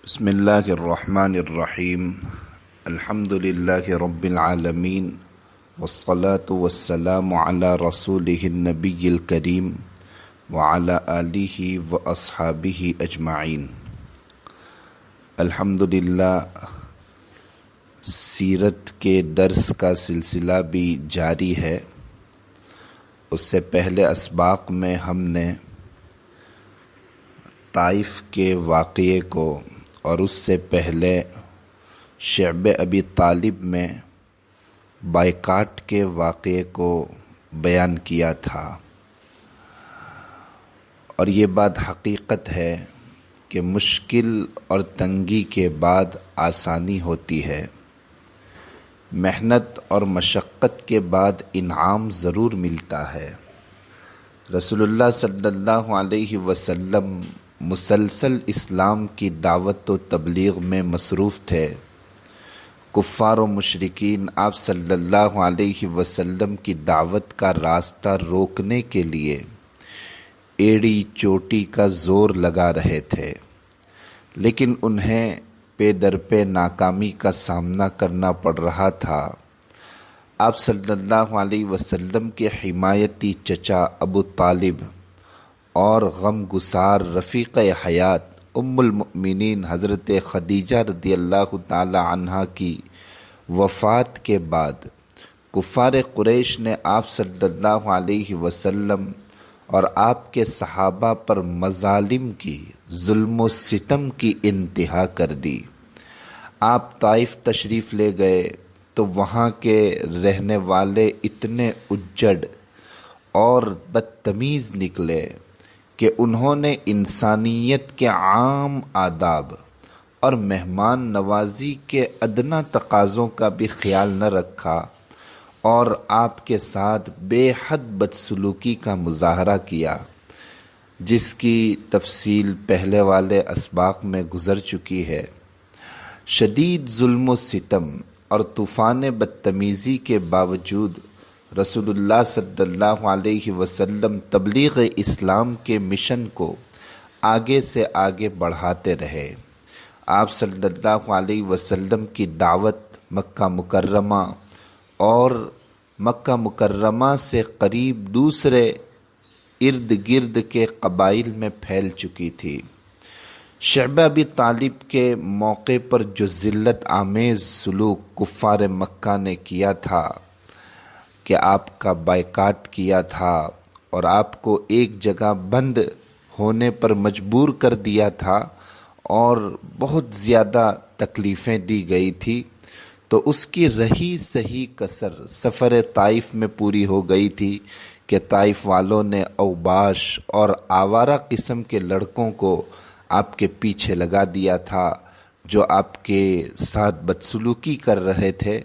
بسم اللہ الرحمن الرحیم الحمد للہ رب العالمین والصلاة والسلام علی رسولہ النبی الکریم وعلی آلہ واصحابہ اجمعین۔ الحمد للہ سیرت کے درس کا سلسلہ بھی جاری ہے۔ اس سے پہلے اسباق میں ہم نے طائف کے واقعے کو اور اس سے پہلے شعب ابی طالب میں بائیکاٹ کے واقعے کو بیان کیا تھا، اور یہ بات حقیقت ہے کہ مشکل اور تنگی کے بعد آسانی ہوتی ہے، محنت اور مشقت کے بعد انعام ضرور ملتا ہے۔ رسول اللہ صلی اللہ علیہ وسلم مسلسل اسلام کی دعوت و تبلیغ میں مصروف تھے۔ کفار و مشرکین آپ صلی اللہ علیہ وسلم کی دعوت کا راستہ روکنے کے لیے ایڑی چوٹی کا زور لگا رہے تھے، لیکن انہیں پے در پہ ناکامی کا سامنا کرنا پڑ رہا تھا۔ آپ صلی اللہ علیہ وسلم کے حمایتی چچا ابو طالب اور غم گسار رفیق حیات ام المؤمنین حضرت خدیجہ رضی اللہ تعالی عنہا کی وفات کے بعد کفار قریش نے آپ صلی اللہ علیہ وسلم اور آپ کے صحابہ پر مظالم کی، ظلم و ستم کی انتہا کر دی۔ آپ طائف تشریف لے گئے تو وہاں کے رہنے والے اتنے اجڑ اور بدتمیز نکلے کہ انہوں نے انسانیت کے عام آداب اور مہمان نوازی کے ادنیٰ تقاضوں کا بھی خیال نہ رکھا، اور آپ کے ساتھ بے حد بدسلوکی کا مظاہرہ کیا، جس کی تفصیل پہلے والے اسباق میں گزر چکی ہے۔ شدید ظلم و ستم اور طوفان بدتمیزی کے باوجود رسول اللہ صلی اللہ علیہ وسلم تبلیغ اسلام کے مشن کو آگے سے آگے بڑھاتے رہے۔ آپ صلی اللہ علیہ وسلم کی دعوت مکہ مکرمہ اور مکہ مکرمہ سے قریب دوسرے ارد گرد کے قبائل میں پھیل چکی تھی۔ شعب ابی طالب کے موقع پر جو ذلت آمیز سلوک کفار مکہ نے کیا تھا کہ آپ کا بائیکاٹ کیا تھا اور آپ کو ایک جگہ بند ہونے پر مجبور کر دیا تھا اور بہت زیادہ تکلیفیں دی گئی تھی، تو اس کی رہی سہی کسر سفر طائف میں پوری ہو گئی تھی کہ طائف والوں نے اوباش اور آوارہ قسم کے لڑکوں کو آپ کے پیچھے لگا دیا تھا، جو آپ کے ساتھ بدسلوکی کر رہے تھے۔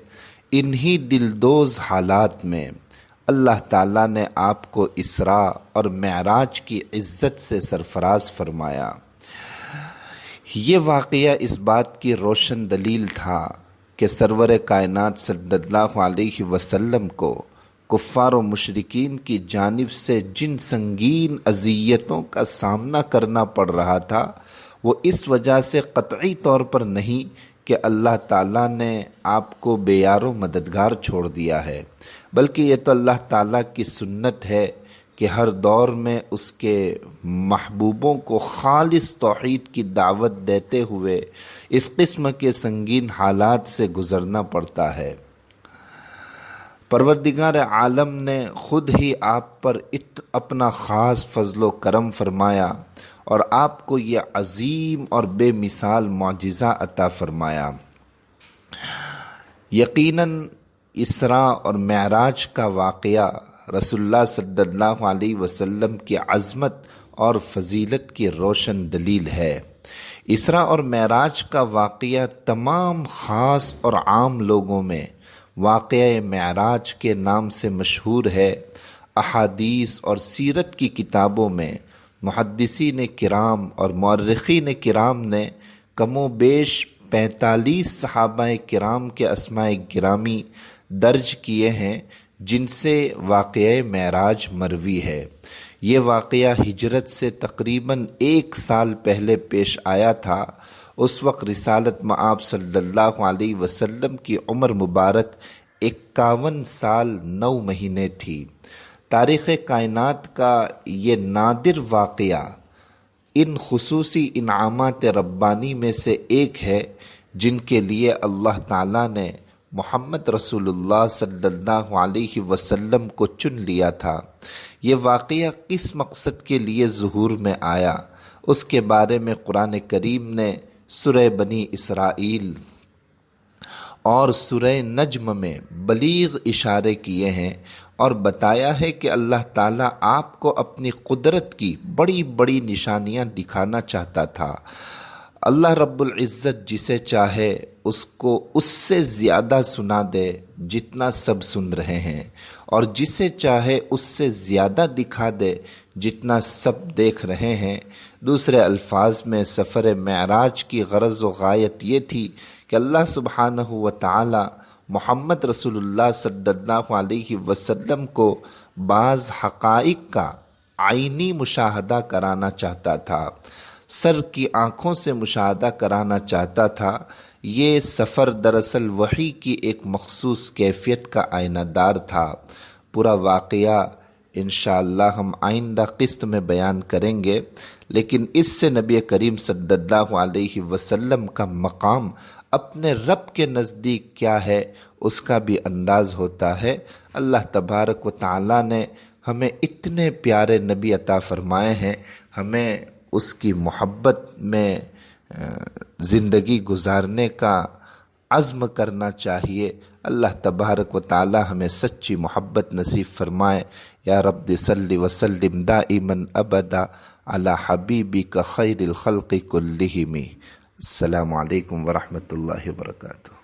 انہی دلدوز حالات میں اللہ تعالیٰ نے آپ کو اسراء اور معراج کی عزت سے سرفراز فرمایا۔ یہ واقعہ اس بات کی روشن دلیل تھا کہ سرور کائنات صلی اللہ علیہ وسلم کو کفار و مشرکین کی جانب سے جن سنگین اذیتوں کا سامنا کرنا پڑ رہا تھا، وہ اس وجہ سے قطعی طور پر نہیں کہ اللہ تعالیٰ نے آپ کو بے یار و مددگار چھوڑ دیا ہے، بلکہ یہ تو اللہ تعالیٰ کی سنت ہے کہ ہر دور میں اس کے محبوبوں کو خالص توحید کی دعوت دیتے ہوئے اس قسم کے سنگین حالات سے گزرنا پڑتا ہے۔ پروردگار عالم نے خود ہی آپ پر اپنا خاص فضل و کرم فرمایا اور آپ کو یہ عظیم اور بے مثال معجزہ عطا فرمایا۔ یقیناً اسراء اور معراج کا واقعہ رسول اللہ صلی اللہ علیہ وسلم کی عظمت اور فضیلت کی روشن دلیل ہے۔ اسراء اور معراج کا واقعہ تمام خاص اور عام لوگوں میں واقعہ معراج کے نام سے مشہور ہے۔ احادیث اور سیرت کی کتابوں میں محدثین کرام اور مورخین کرام نے کم و بیش 45 صحابہ کرام کے اسماء گرامی درج کیے ہیں جن سے واقعہ معراج مروی ہے۔ یہ واقعہ ہجرت سے تقریباً 1 سال پہلے پیش آیا تھا اس وقت رسالت مآب صلی اللہ علیہ وسلم کی عمر مبارک 51 سال 9 مہینے تھی۔ تاریخ کائنات کا یہ نادر واقعہ ان خصوصی انعامات ربانی میں سے ایک ہے جن کے لیے اللہ تعالیٰ نے محمد رسول اللہ صلی اللہ علیہ وسلم کو چن لیا تھا۔ یہ واقعہ کس مقصد کے لیے ظہور میں آیا، اس کے بارے میں قرآن کریم نے سورہ بنی اسرائیل اور سورہ نجم میں بلیغ اشارے کیے ہیں اور بتایا ہے کہ اللہ تعالیٰ آپ کو اپنی قدرت کی بڑی بڑی نشانیاں دکھانا چاہتا تھا۔ اللہ رب العزت جسے چاہے اس کو اس سے زیادہ سنا دے جتنا سب سن رہے ہیں، اور جسے چاہے اس سے زیادہ دکھا دے جتنا سب دیکھ رہے ہیں۔ دوسرے الفاظ میں سفر معراج کی غرض و غایت یہ تھی کہ اللہ سبحانہ و تعالی محمد رسول اللہ صلی اللہ علیہ وسلم کو بعض حقائق کا عینی مشاہدہ کرانا چاہتا تھا، سر کی آنکھوں سے مشاہدہ کرانا چاہتا تھا۔ یہ سفر دراصل وحی کی ایک مخصوص کیفیت کا آئینہ دار تھا۔ پورا واقعہ انشاءاللہ ہم آئندہ قسط میں بیان کریں گے، لیکن اس سے نبی کریم صلی اللہ علیہ وسلم کا مقام اپنے رب کے نزدیک کیا ہے اس کا بھی انداز ہوتا ہے۔ اللہ تبارک و تعالیٰ نے ہمیں اتنے پیارے نبی عطا فرمائے ہیں، ہمیں اس کی محبت میں زندگی گزارنے کا عزم کرنا چاہیے۔ اللہ تبارک و تعالی ہمیں سچی محبت نصیب فرمائے۔ یا رب صلی وسلم دائما ابدا علی حبیبک خیر الخلق کلہم۔ السلام علیکم ورحمۃ اللہ وبرکاتہ۔